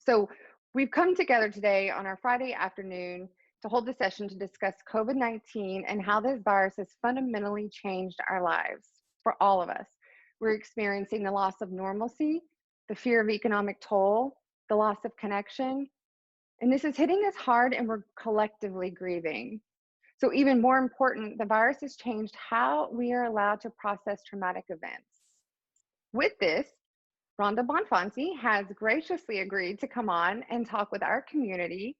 So, we've come together today on our Friday afternoon to hold the session to discuss COVID-19 and how this virus has fundamentally changed our lives for all of us. We're experiencing the loss of normalcy, the fear of economic toll, the loss of connection, and this is hitting us hard and we're collectively grieving. So, even more important, the virus has changed how we are allowed to process traumatic events. With this, Ronda has graciously agreed to come on and talk with our community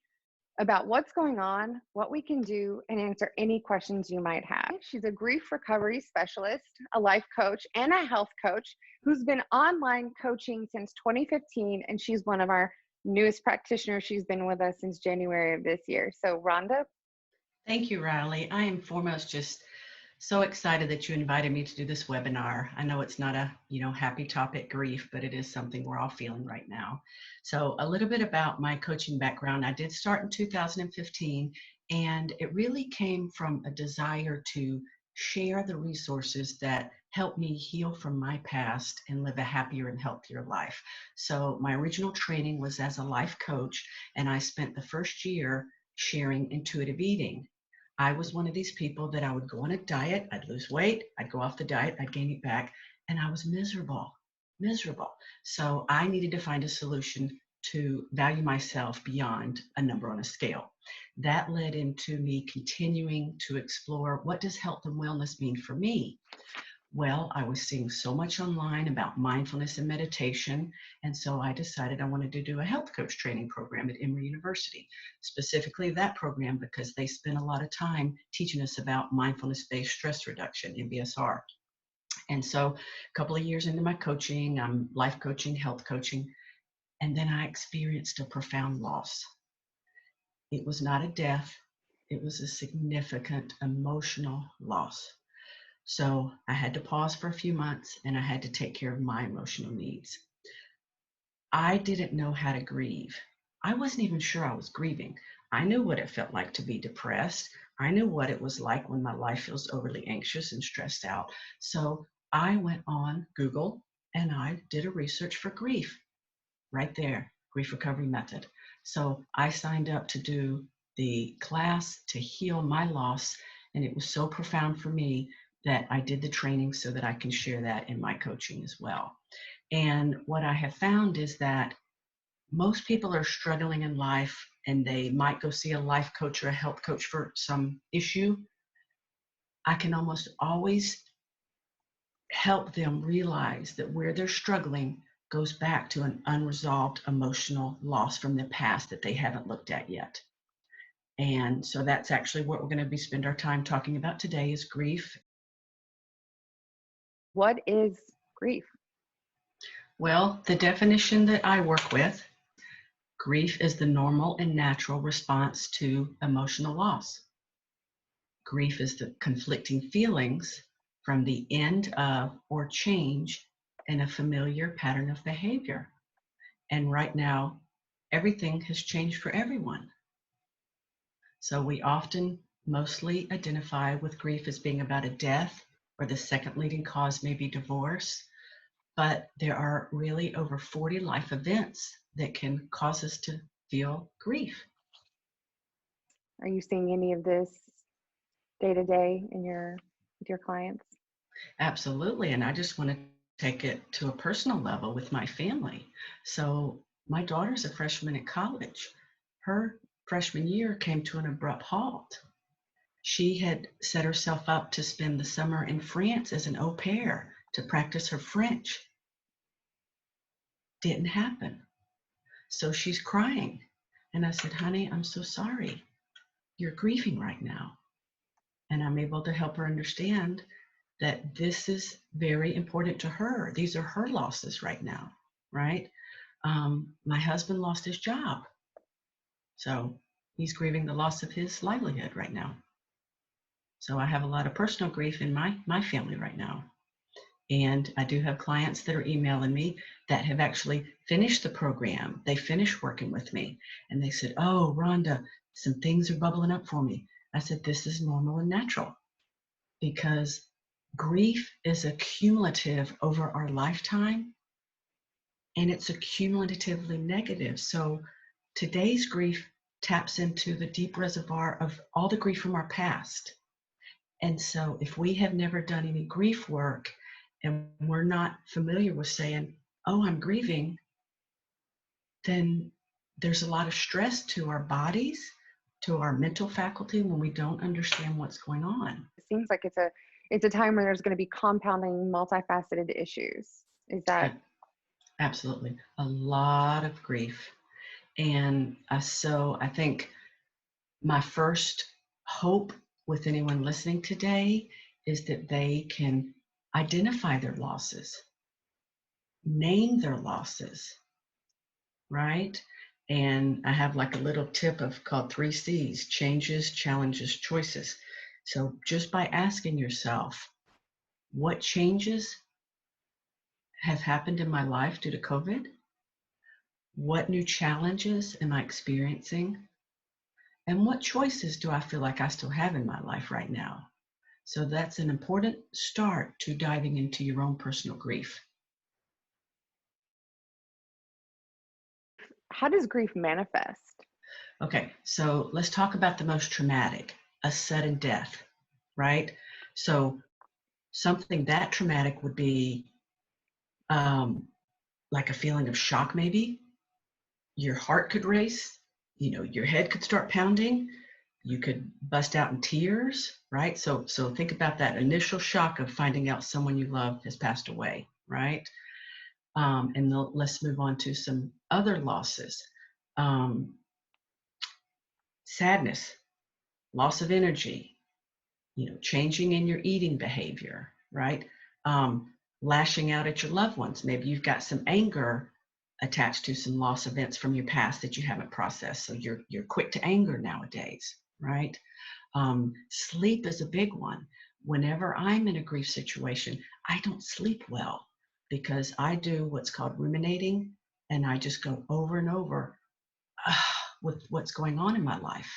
about what's going on, what we can do, and answer any questions you might have. She's a grief recovery specialist, a life coach, and a health coach who's been online coaching since 2015, and she's one of our newest practitioners. She's been with us since January of this year. So, Ronda. Thank you, Riley. I am foremost just so excited that you invited me to do this webinar. I know it's not a, happy topic, grief, but it is something we're all feeling right now. So a little bit about my coaching background. I did start in 2015, and it really came from a desire to share the resources that helped me heal from my past and live a happier and healthier life. So my original training was as a life coach, and I spent the first year sharing intuitive eating. I was one of these people that I would go on a diet, I'd lose weight, I'd go off the diet, I'd gain it back, and I was miserable. So I needed to find a solution to value myself beyond a number on a scale. That led into me continuing to explore, what does health and wellness mean for me? Well, I was seeing so much online about mindfulness and meditation, and so I decided I wanted to do a health coach training program at Emory University, specifically that program because they spent a lot of time teaching us about mindfulness-based stress reduction, MBSR. And so a couple of years into my coaching, I'm life coaching, health coaching, and then I experienced a profound loss. It was not a death, it was a significant emotional loss. So I had to pause for a few months and I had to take care of my emotional needs. I didn't know how to grieve. I wasn't even sure I was grieving. I knew what it felt like to be depressed. I knew what it was like when my life feels overly anxious and stressed out. So I went on Google and I did a research for grief right there, grief recovery method. So I signed up to do the class to heal my loss, and it was so profound for me that I did the training so that I can share that in my coaching as well. And what I have found is that most people are struggling in life and they might go see a life coach or a health coach for some issue. I can almost always help them realize that where they're struggling goes back to an unresolved emotional loss from the past that they haven't looked at yet. And so that's actually what we're going to spend our time talking about today is grief. What is grief? Well, the definition that I work with, grief is the normal and natural response to emotional loss. Grief is the conflicting feelings from the end of or change in a familiar pattern of behavior. And right now, everything has changed for everyone. So we often mostly identify with grief as being about a death, or the second leading cause may be divorce. But there are really over 40 life events that can cause us to feel grief. Are you seeing any of this day to day with your clients? Absolutely. And I just want to take it to a personal level with my family. So my daughter's a freshman at college. Her freshman year came to an abrupt halt. She had set herself up to spend the summer in France as an au pair to practice her French. Didn't happen. So she's crying. And I said, honey, I'm so sorry. You're grieving right now. And I'm able to help her understand that this is very important to her. These are her losses right now, right? My husband lost his job. So he's grieving the loss of his livelihood right now. So I have a lot of personal grief in my family right now. And I do have clients that are emailing me that have actually finished the program. They finished working with me. And they said, oh, Rhonda, some things are bubbling up for me. I said, this is normal and natural because grief is accumulative over our lifetime. and it's accumulatively negative. So today's grief taps into the deep reservoir of all the grief from our past. And so if we have never done any grief work and we're not familiar with saying, oh, I'm grieving, then there's a lot of stress to our bodies, to our mental faculty when we don't understand what's going on. It seems like it's a time where there's going to be compounding, multifaceted issues. Is that Absolutely. A lot of grief. And so I think my first hope with anyone listening today is that they can identify their losses, name their losses, right? And I have like a little tip of called 3 C's: changes, challenges, choices. So just by asking yourself, what changes have happened in my life due to COVID? What new challenges am I experiencing? And what choices do I feel like I still have in my life right now? So that's an important start to diving into your own personal grief. how does grief manifest? Okay, so let's talk about the most traumatic, a sudden death, right? So something that traumatic would be like a feeling of shock, maybe. Your heart could race, your head could start pounding, you could bust out in tears, right? So think about that initial shock of finding out someone you love has passed away, right? And let's move on to some other losses. Um, Sadness, loss of energy, changing in your eating behavior, right? Lashing out at your loved ones. Maybe you've got some anger attached to some loss events from your past that you haven't processed. So you're quick to anger nowadays, right? Sleep is a big one. Whenever I'm in a grief situation, I don't sleep well because I do what's called ruminating, and I just go over and over with what's going on in my life,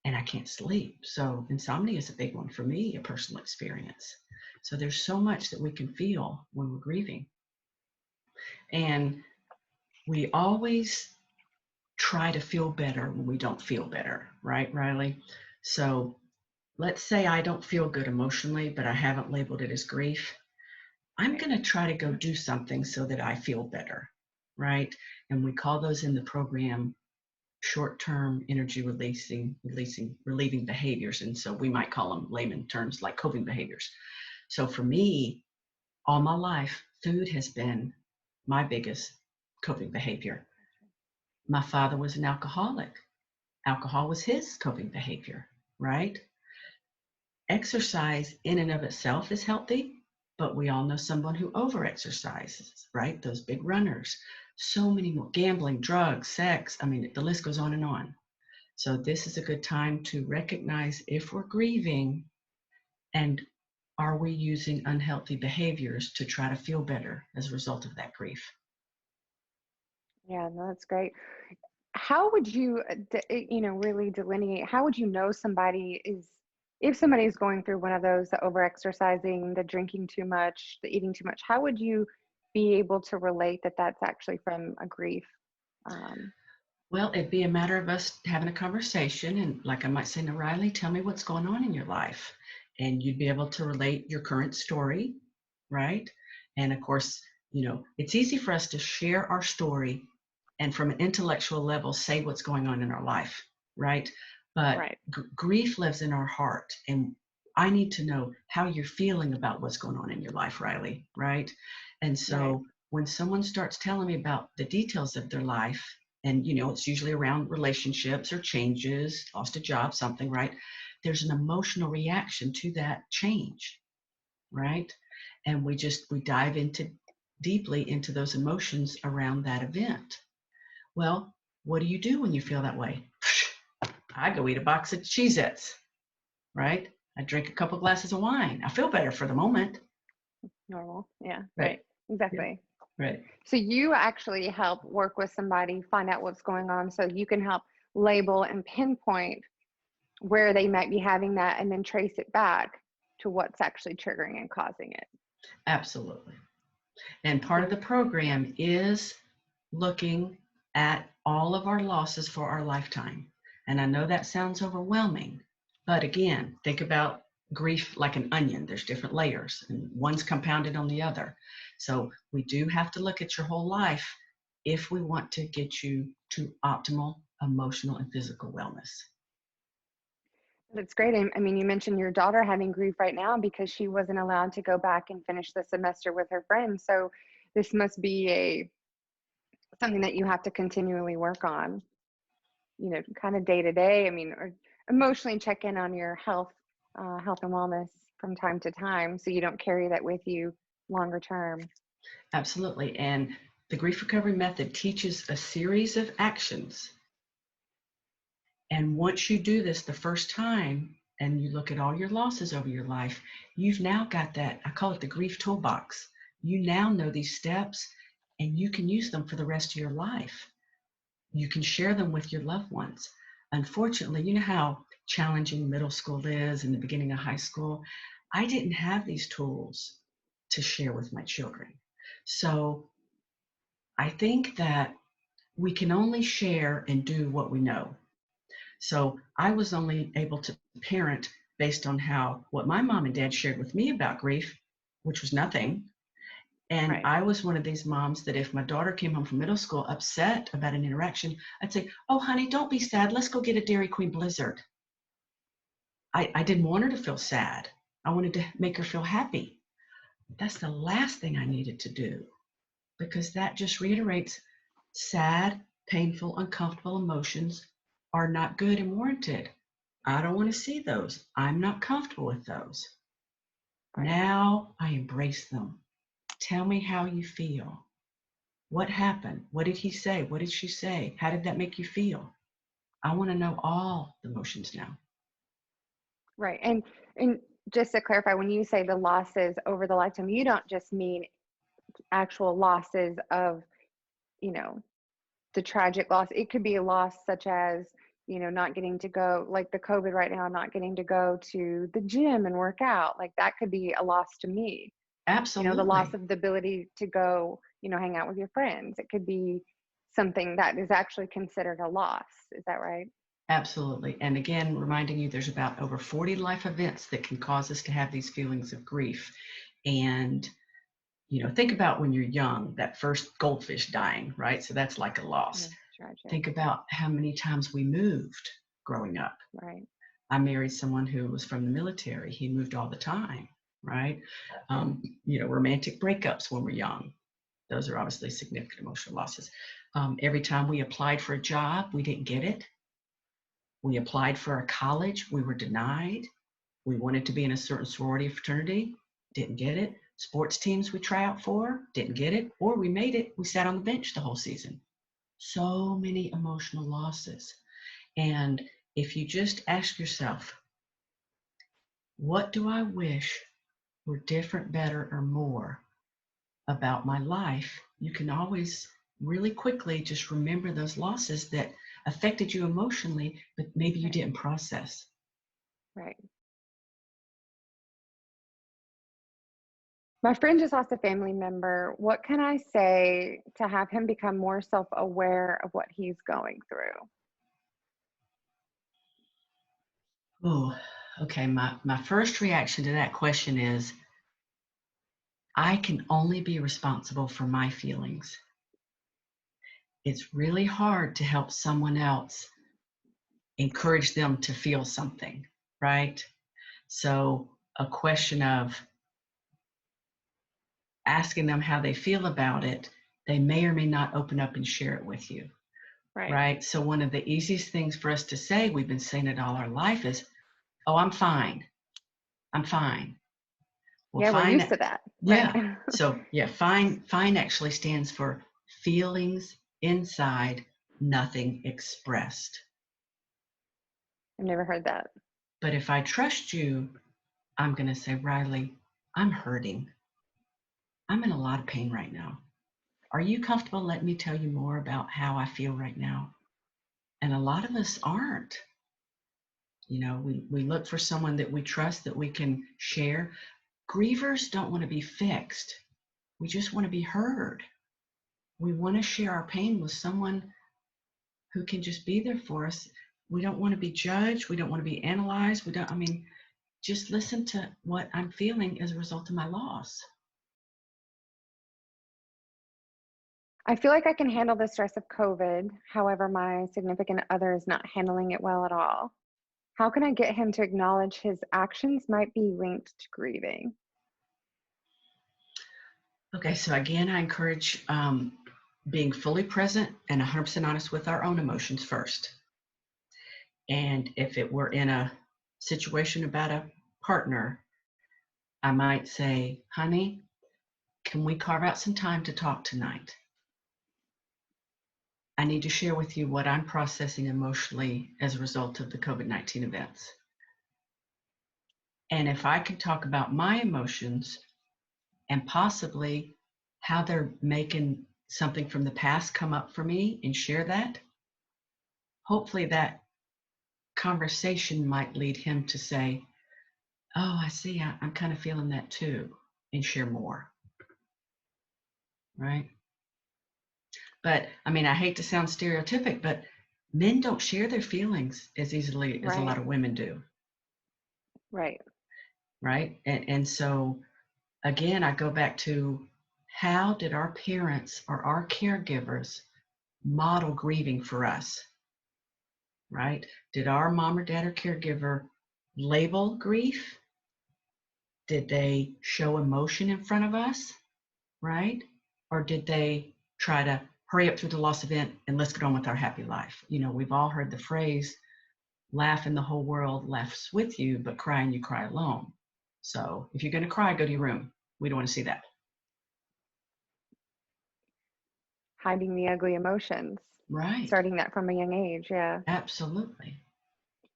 and I can't sleep. So insomnia is a big one for me, a personal experience. So there's so much that we can feel when we're grieving. And we always try to feel better when we don't feel better, right, Riley? So let's say I don't feel good emotionally, but I haven't labeled it as grief. I'm going to try to go do something so that I feel better, right? And we call those in the program short-term energy relieving behaviors. And so we might call them layman terms like coping behaviors. So for me, all my life, food has been my biggest coping behavior. My father was an alcoholic. Alcohol was his coping behavior, right? Exercise in and of itself is healthy, but we all know someone who overexercises, right? Those big runners. So many more: gambling, drugs, sex. I mean, the list goes on and on. So this is a good time to recognize if we're grieving, and are we using unhealthy behaviors to try to feel better as a result of that grief? Yeah, no, that's great. How would you, really delineate? How would you know somebody is, if somebody is going through one of those, the overexercising, the drinking too much, the eating too much? How would you be able to relate that that's actually from a grief? Um, Well, it'd be a matter of us having a conversation, and like I might say, now, Riley, tell me what's going on in your life. And you'd be able to relate your current story, right? And of course, it's easy for us to share our story and from an intellectual level say what's going on in our life, right? But right. grief lives in our heart, and I need to know how you're feeling about what's going on in your life, Riley, right? And Right. so when someone starts telling me about the details of their life, and it's usually around relationships or changes, lost a job, something, right? There's an emotional reaction to that change, right? And we dive into deeply into those emotions around that event. Well, what do you do when you feel that way? I go eat a box of Cheez-Its, right? I drink a couple glasses of wine. I feel better for the moment. Normal. Yeah. Right. Right. Yeah. Exactly. Right. So you actually help work with somebody, find out what's going on so you can help label and pinpoint where they might be having that and then trace it back to what's actually triggering and causing it. Absolutely. And part of the program is looking at all of our losses for our lifetime. And I know that sounds overwhelming, but again, think about grief like an onion. There's different layers, and one's compounded on the other. So we do have to look at your whole life if we want to get you to optimal emotional and physical wellness. That's great. I mean, you mentioned your daughter having grief right now because she wasn't allowed to go back and finish the semester with her friends. So this must be something that you have to continually work on, kind of day to day. I mean, or emotionally check in on your health and wellness from time to time, so you don't carry that with you longer term. Absolutely. And the grief recovery method teaches a series of actions. And once you do this the first time and you look at all your losses over your life, you've now got that, I call it the grief toolbox. You now know these steps and you can use them for the rest of your life. You can share them with your loved ones. Unfortunately, you know how challenging middle school is and the beginning of high school. I didn't have these tools to share with my children. So I think that we can only share and do what we know. So I was only able to parent based on what my mom and dad shared with me about grief, which was nothing. And Right. I was one of these moms that if my daughter came home from middle school upset about an interaction, I'd say, "Oh, honey, don't be sad. Let's go get a Dairy Queen Blizzard." I didn't want her to feel sad. I wanted to make her feel happy. That's the last thing I needed to do, because that just reiterates sad, painful, uncomfortable emotions are not good and warranted. I don't want to see those. I'm not comfortable with those. Right. Now I embrace them. Tell me how you feel. What happened? What did he say? What did she say? How did that make you feel? I want to know all the emotions now. Right. And just to clarify, when you say the losses over the lifetime, you don't just mean actual losses of, you know, the tragic loss. It could be a loss such as, not getting to go, like the COVID right now, not getting to go to the gym and work out. Like that could be a loss to me. The loss Absolutely. of the ability to go, hang out with your friends. It could be something that is actually considered a loss. Is that right? Absolutely. And again, reminding you there's about over 40 life events that can cause us to have these feelings of grief. And, think about when you're young, that first goldfish dying, right? So that's like a loss. Yeah, tragic. Think about how many times we moved growing up. Right. I married someone who was from the military. He moved all the time, right? Romantic breakups when we're young. Those are obviously significant emotional losses. Every time we applied for a job, we didn't get it. We applied for a college, we were denied. We wanted to be in a certain sorority or fraternity, didn't get it. Sports teams we try out for, didn't get it. Or we made it, we sat on the bench the whole season. So many emotional losses. And if you just ask yourself, what do I wish were different, better, or more about my life? You can always really quickly just remember those losses that affected you emotionally, but maybe you Right. didn't process. Right. My friend just lost a family member. What can I say to have him become more self-aware of what he's going through? Oh, okay. My first reaction to that question is I can only be responsible for my feelings. It's really hard to help someone else, encourage them to feel something, right? So, a question of asking them how they feel about it, they may or may not open up and share it with you, Right. right? So, one of the easiest things for us to say, we've been saying it all our life, is, "Oh, I'm fine. I'm fine." Well, Yeah, we're used fine. to that. Right. Yeah. So yeah, fine actually stands for feelings inside, nothing expressed. I've never heard that. But if I trust you, I'm going to say, Riley, I'm hurting. I'm in a lot of pain right now. Are you comfortable letting me tell you more about how I feel right now? And a lot of us aren't. We look for someone that we trust that we can share. Grievers don't want to be fixed. We just want to be heard. We want to share our pain with someone who can just be there for us. We don't want to be judged. We don't want to be analyzed. Just listen to what I'm feeling as a result of my loss. I feel like I can handle the stress of COVID. However, my significant other is not handling it well at all. How can I get him to acknowledge his actions might be linked to grieving? Okay, so again, I encourage being fully present and 100% honest with our own emotions first. And if it were in a situation about a partner, I might say, honey, can we carve out some time to talk tonight? I need to share with you what I'm processing emotionally as a result of the COVID-19 events. And if I can talk about my emotions and possibly how they're making something from the past come up for me and share that, hopefully that conversation might lead him to say, oh, I see, I'm kind of feeling that too, and share more. Right? But I mean, I hate to sound stereotypic, but men don't share their feelings as easily as a lot of women do. Right. Right. And so, again, I go back to, how did our parents or our caregivers model grieving for us? Right? Did our mom or dad or caregiver label grief? Did they show emotion in front of us? Right? Or did they try to hurry up through the loss event and let's get on with our happy life? You know, we've all heard the phrase, laugh and the whole world laughs with you, but cry and you cry alone. So if you're going to cry, go to your room. We don't want to see that. Hiding the ugly emotions. Right. Starting that from a young age. Yeah. Absolutely.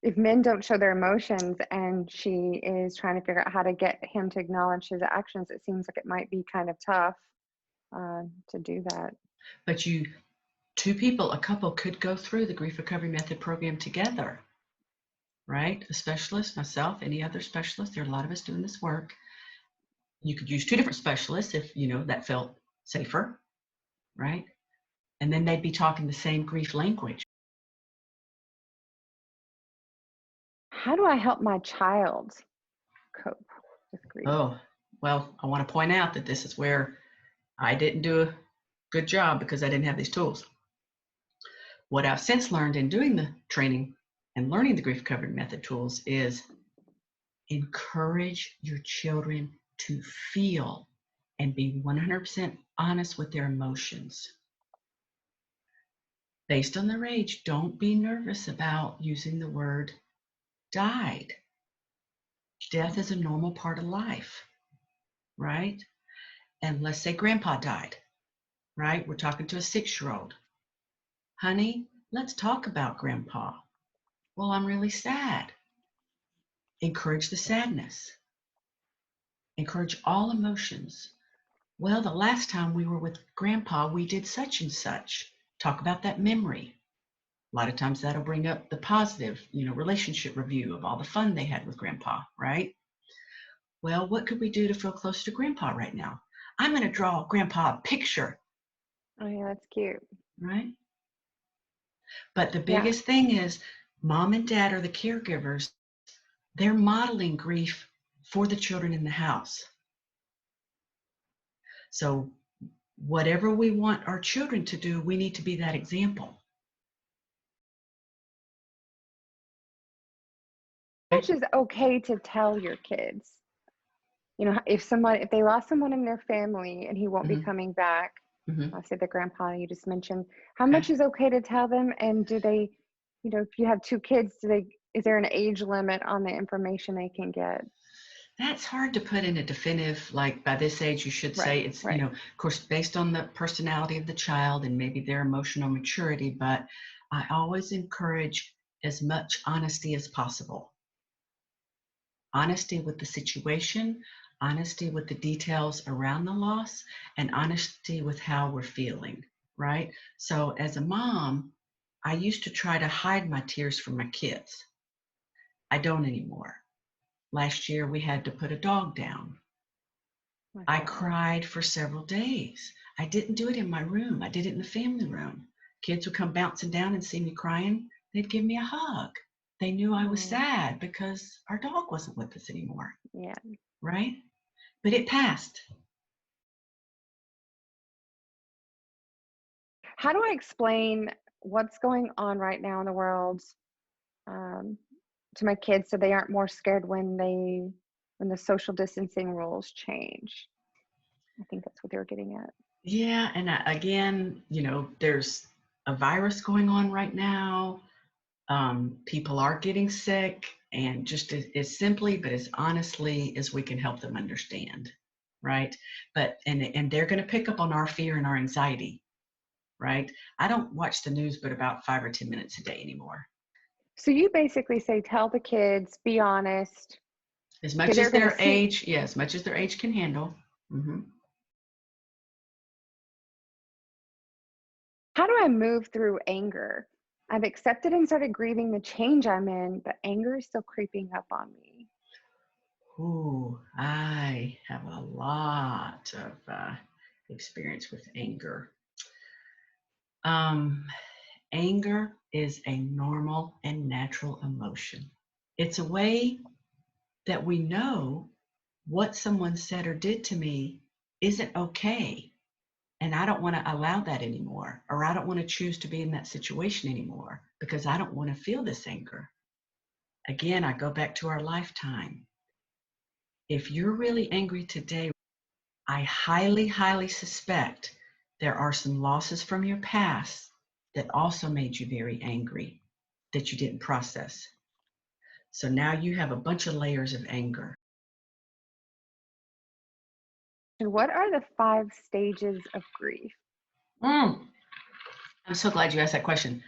If men don't show their emotions and she is trying to figure out how to get him to acknowledge his actions, it seems like it might be kind of tough to do that. But a couple could go through the grief recovery method program together, right? A specialist, myself, any other specialist. There are a lot of us doing this work. You could use two different specialists if, that felt safer, right? And then they'd be talking the same grief language. How do I help my child cope with grief? Oh, well, I want to point out that this is where I didn't do a good job because I didn't have these tools. What I've since learned in doing the training and learning the grief recovery method tools is encourage your children to feel and be 100% honest with their emotions. Based on their age, don't be nervous about using the word died. Death is a normal part of life, right? And let's say grandpa died, right? We're talking to a 6-year-old. Honey, let's talk about grandpa. Well, I'm really sad. Encourage the sadness. Encourage all emotions. Well, the last time we were with grandpa, we did such and such. Talk about that memory. A lot of times that'll bring up the positive, relationship review of all the fun they had with grandpa, right? Well, what could we do to feel closer to grandpa right now? I'm going to draw grandpa a picture. Oh, yeah, that's cute. Right? But the biggest thing is mom and dad are the caregivers. They're modeling grief for the children in the house. So whatever we want our children to do, we need to be that example. How much is okay to tell your kids? If they lost someone in their family and he won't be coming back, I'll say the grandpa you just mentioned, how much is okay to tell them? And do they, if you have 2 kids, is there an age limit on the information they can get? That's hard to put in a definitive, like by this age you should say. It's, of course, based on the personality of the child and maybe their emotional maturity, but I always encourage as much honesty as possible. Honesty with the situation, honesty with the details around the loss, and honesty with how we're feeling, right? So as a mom, I used to try to hide my tears from my kids. I don't anymore. Last year we had to put a dog down. My I God. cried for several days. I didn't do it in my room. I did it in the family room. Kids would come bouncing down and see me crying. They'd give me a hug. They knew I was Oh, sad because our dog wasn't with us anymore, yeah. right? But it passed. How do I explain what's going on right now in the world um, to my kids so they aren't more scared when the social distancing rules change? I think that's what they were getting at. Yeah, and again, there's a virus going on right now. People are getting sick, and just as simply, but as honestly as we can help them understand, right? But and they're going to pick up on our fear and our anxiety, right? I don't watch the news but about 5 or 10 minutes a day anymore. So you basically say, tell the kids, be honest. As Okay, much they're as going to their see. age, yeah, as much as their age can handle. Mm-hmm. How do I move through anger? I've accepted and started grieving the change I'm in, but anger is still creeping up on me. Ooh, I have a lot of experience with anger. Um, Anger is a normal and natural emotion. It's a way that we know what someone said or did to me isn't okay. And I don't want to allow that anymore, or I don't want to choose to be in that situation anymore because I don't want to feel this anger. Again, I go back to our lifetime. If you're really angry today, I highly, highly suspect there are some losses from your past that also made you very angry that you didn't process. So now you have a bunch of layers of anger. And what are the 5 stages of grief? I'm so glad you asked that question.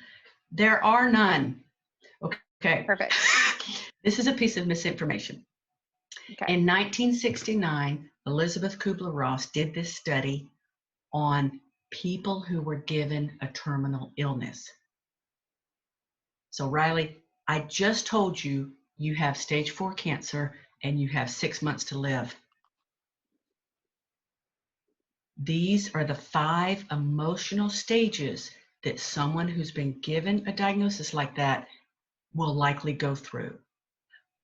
There are none. Okay. Perfect. This is a piece of misinformation. Okay. In 1969, Elizabeth Kubler-Ross did this study on people who were given a terminal illness. So Riley, I just told you you have stage 4 cancer and you have 6 months to live. These are the 5 emotional stages that someone who's been given a diagnosis like that will likely go through.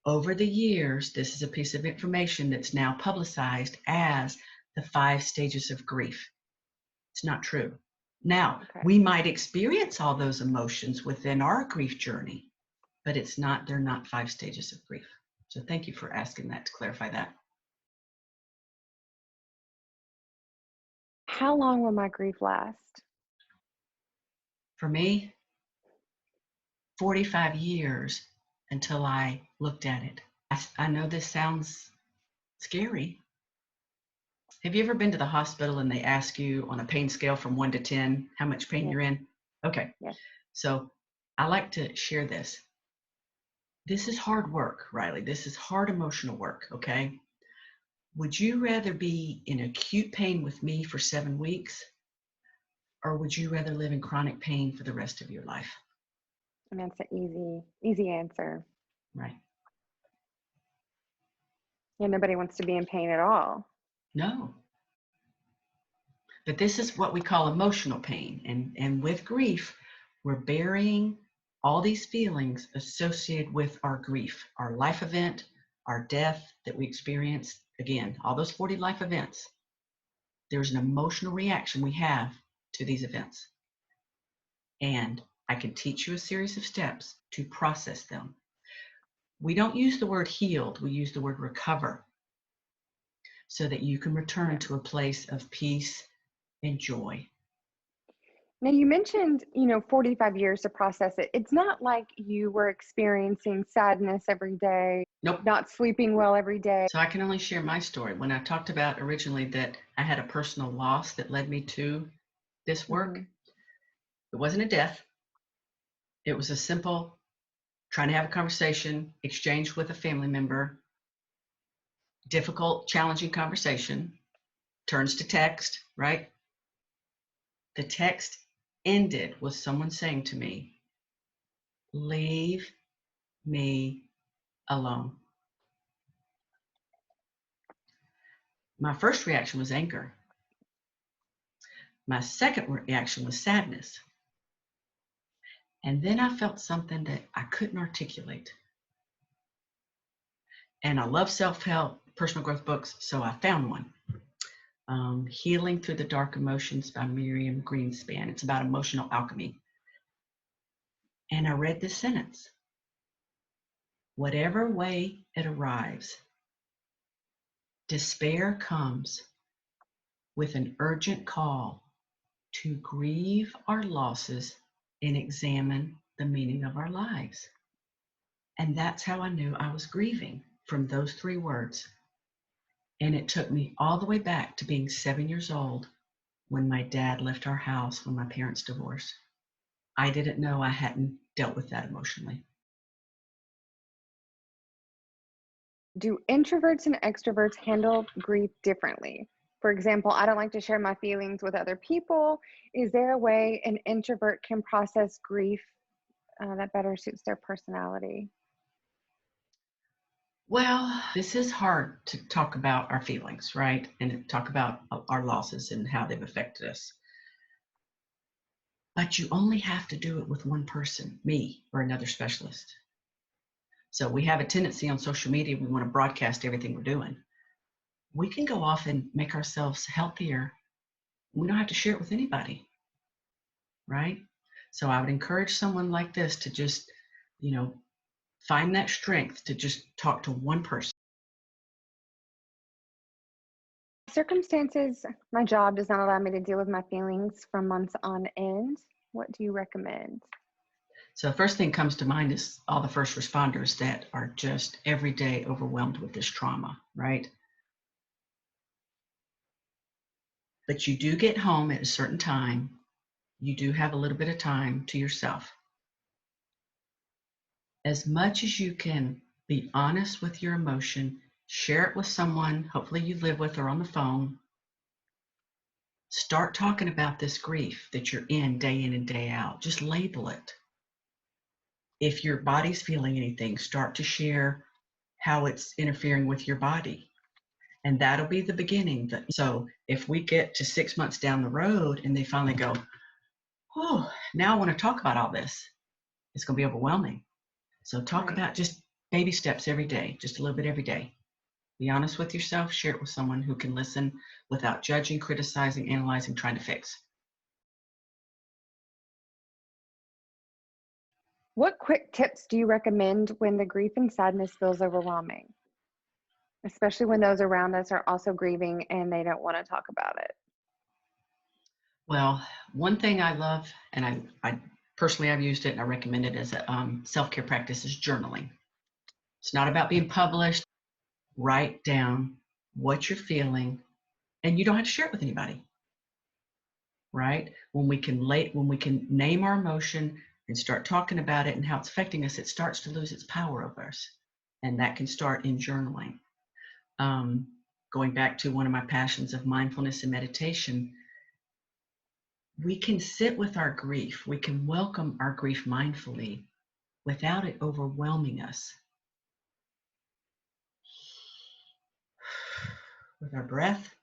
Over the years, this is a piece of information that's now publicized as the 5 stages of grief. It's not true. Now, Okay. we might experience all those emotions within our grief journey, but they're not 5 stages of grief. So thank you for asking that to clarify that. How long will my grief last? For me, 45 years until I looked at it. I know this sounds scary. Have you ever been to the hospital and they ask you on a pain scale from 1 to 10 how much pain Yes. you're in? Okay. Yes. So I like to share this. This is hard work, Riley. This is hard emotional work, okay? Would you rather be in acute pain with me for 7 weeks, or would you rather live in chronic pain for the rest of your life? I mean, it's an easy answer. Right. Yeah, nobody wants to be in pain at all. No. But this is what we call emotional pain. And with grief, we're burying all these feelings associated with our grief, our life event, our death that we experienced. Again, all those 40 life events. There's an emotional reaction we have to these events. And I can teach you a series of steps to process them. We don't use the word healed, we use the word recover so that you can return Yeah. to a place of peace and joy. Now you mentioned, 45 years to process it. It's not like you were experiencing sadness every day, Nope. not sleeping well every day. So I can only share my story. When I talked about originally that I had a personal loss that led me to this work, Mm-hmm. it wasn't a death. It was a simple trying to have a conversation, exchange with a family member, difficult, challenging conversation, turns to text, right? The text ended with someone saying to me, "Leave me alone." My first reaction was anger. My second reaction was sadness. And then I felt something that I couldn't articulate. And I love self-help, personal growth books, so I found one. Healing Through the Dark Emotions by Miriam Greenspan. It's about emotional alchemy. And I read this sentence: whatever way it arrives, despair comes with an urgent call to grieve our losses and examine the meaning of our lives. And that's how I knew I was grieving, from those three words. And it took me all the way back to being 7 years old when my dad left our house when my parents divorced. I didn't know I hadn't dealt with that emotionally. Do introverts and extroverts handle grief differently? For example, I don't like to share my feelings with other people. Is there a way an introvert can process grief that better suits their personality? Well, this is hard to talk about our feelings, right? And talk about our losses and how they've affected us. But you only have to do it with one person, me or another specialist. So we have a tendency on social media, we want to broadcast everything we're doing. We can go off and make ourselves healthier. We don't have to share it with anybody, right? So I would encourage someone like this to just, find that strength to just talk to one person. Circumstances, my job does not allow me to deal with my feelings for months on end. What do you recommend? So the first thing comes to mind is all the first responders that are just every day overwhelmed with this trauma, right? But you do get home at a certain time. You do have a little bit of time to yourself. As much as you can, be honest with your emotion, share it with someone, hopefully you live with or on the phone. Start talking about this grief that you're in and day out. Just label it. If your body's feeling anything, start to share how it's interfering with your body. And that'll be the beginning. So if we get to 6 months down the road and they finally go, oh, now I want to talk about all this, it's going to be overwhelming. So talk Right. about just baby steps every day, just a little bit every day. Be honest with yourself, share it with someone who can listen without judging, criticizing, analyzing, trying to fix. What quick tips do you recommend when the grief and sadness feels overwhelming, especially when those around us are also grieving and they don't want to talk about it? Well, one thing I love, and I personally I've used it and I recommend it as a self-care practice, is journaling. It's not about being published. Write down what you're feeling, and you don't have to share it with anybody, right? When we can name our emotion and start talking about it and how it's affecting us, it starts to lose its power over us, and that can start in journaling. Going back to one of my passions of mindfulness and meditation, we can sit with our grief. We can welcome our grief mindfully without it overwhelming us. With our breath,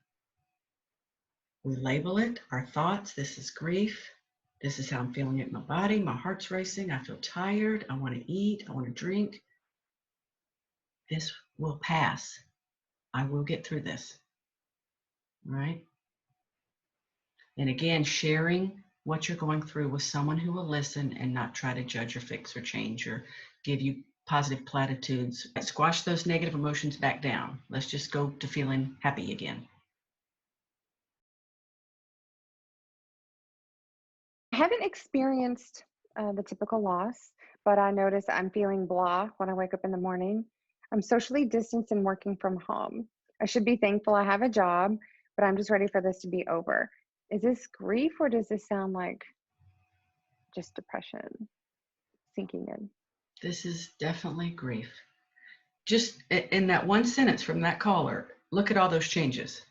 we label it, our thoughts. This is grief. This is how I'm feeling it in my body. My heart's racing. I feel tired. I want to eat. I want to drink. This will pass. I will get through this. Right? And again, sharing what you're going through with someone who will listen and not try to judge or fix or change or give you positive platitudes. Squash those negative emotions back down. Let's just go to feeling happy again. I haven't experienced the typical loss, but I notice I'm feeling blah when I wake up in the morning. I'm socially distanced and working from home. I should be thankful I have a job, but I'm just ready for this to be over. Is this grief or does this sound like just depression sinking in? This is definitely grief. Just in that one sentence from that caller, look at all those changes,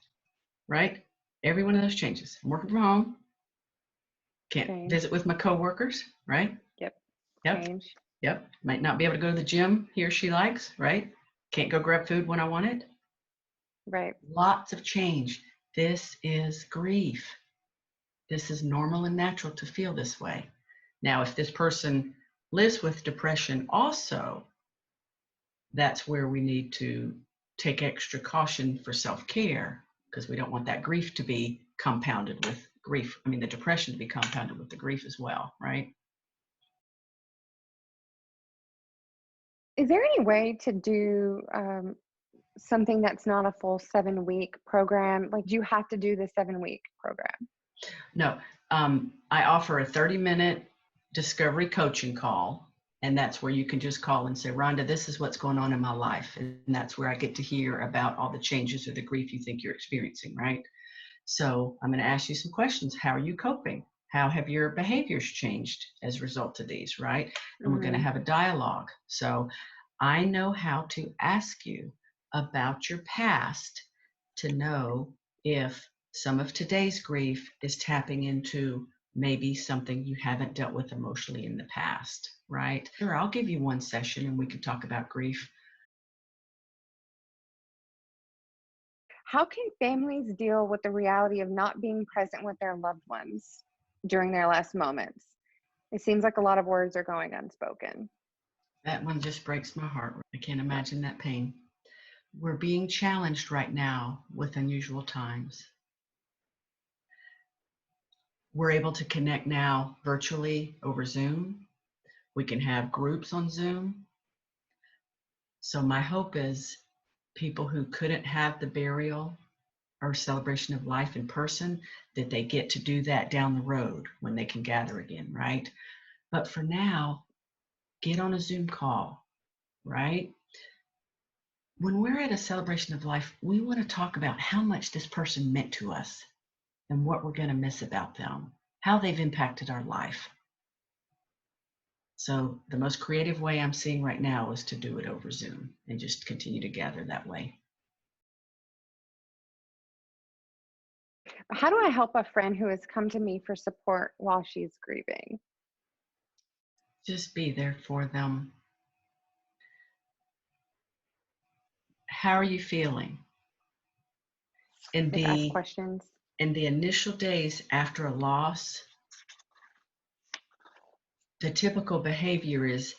right? Every one of those changes. I'm working from home, can't Change. visit with my coworkers, right? Yep. Yep, Change. yep. Might not be able to go to the gym he or she likes, right? Can't go grab food when I want it. Right. Lots of change. This is grief. This is normal and natural to feel this way. Now, if this person lives with depression also, that's where we need to take extra caution for self-care, because we don't want that grief to be compounded with grief. I mean, the depression to be compounded with the grief as well, right? Is there any way to do something that's not a full 7-week program? Like, do you have to do the 7-week program? No, I offer a 30-minute discovery coaching call, and that's where you can just call and say, Rhonda, this is what's going on in my life. And that's where I get to hear about all the changes or the grief you think you're experiencing, right? So I'm going to ask you some questions. How are you coping? How have your behaviors changed as a result of these, right? And we're going to Mm-hmm. have a dialogue. So I know how to ask you about your past to know if some of today's grief is tapping into maybe something you haven't dealt with emotionally in the past, right? Sure, I'll give you one session and we can talk about grief. How can families deal with the reality of not being present with their loved ones during their last moments? It seems like a lot of words are going unspoken. That one just breaks my heart. I can't Yeah. imagine that pain. We're being challenged right now with unusual times. We're able to connect now virtually over Zoom. We can have groups on Zoom. So my hope is people who couldn't have the burial or celebration of life in person, that they get to do that down the road when they can gather again, right? But for now, get on a Zoom call, right? When we're at a celebration of life, we want to talk about how much this person meant to us and what we're going to miss about them, how they've impacted our life. So the most creative way I'm seeing right now is to do it over Zoom and just continue to gather that way. How do I help a friend who has come to me for support while she's grieving? Just be there for them. How are you feeling? In Just ask the questions. in the initial days after a loss, the typical behavior is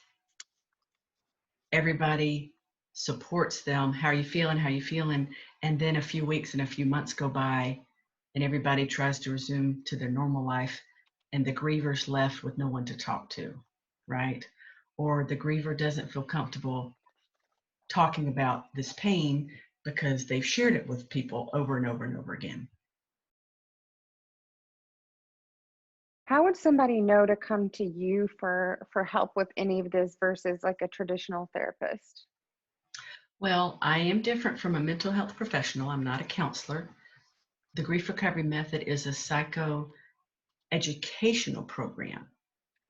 everybody supports them. How are you feeling? How are you feeling? And then a few weeks and a few months go by and everybody tries to resume to their normal life and the griever's left with no one to talk to, right? Or the griever doesn't feel comfortable talking about this pain because they've shared it with people over and over and over again. How would somebody know to come to you for help with any of this versus like a traditional therapist? Well, I am different from a mental health professional. I'm not a counselor. The grief recovery method is a psycho educational program,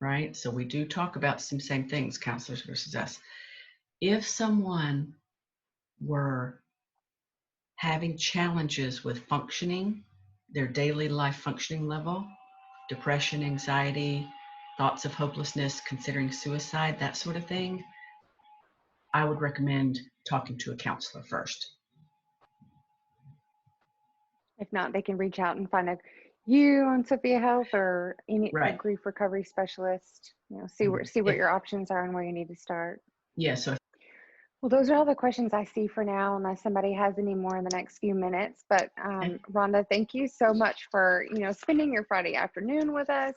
right? So we do talk about some same things, counselors versus us. If someone were having challenges with functioning, their daily life functioning level, depression, anxiety, thoughts of hopelessness, considering suicide, that sort of thing, I would recommend talking to a counselor first. If not, they can reach out and find you on Sofia Health or a Right. grief recovery specialist. See what If your options are and where you need to start. yeah, so Well, those are all the questions I see for now, unless somebody has any more in the next few minutes. But okay. Rhonda, thank you so much for spending your Friday afternoon with us.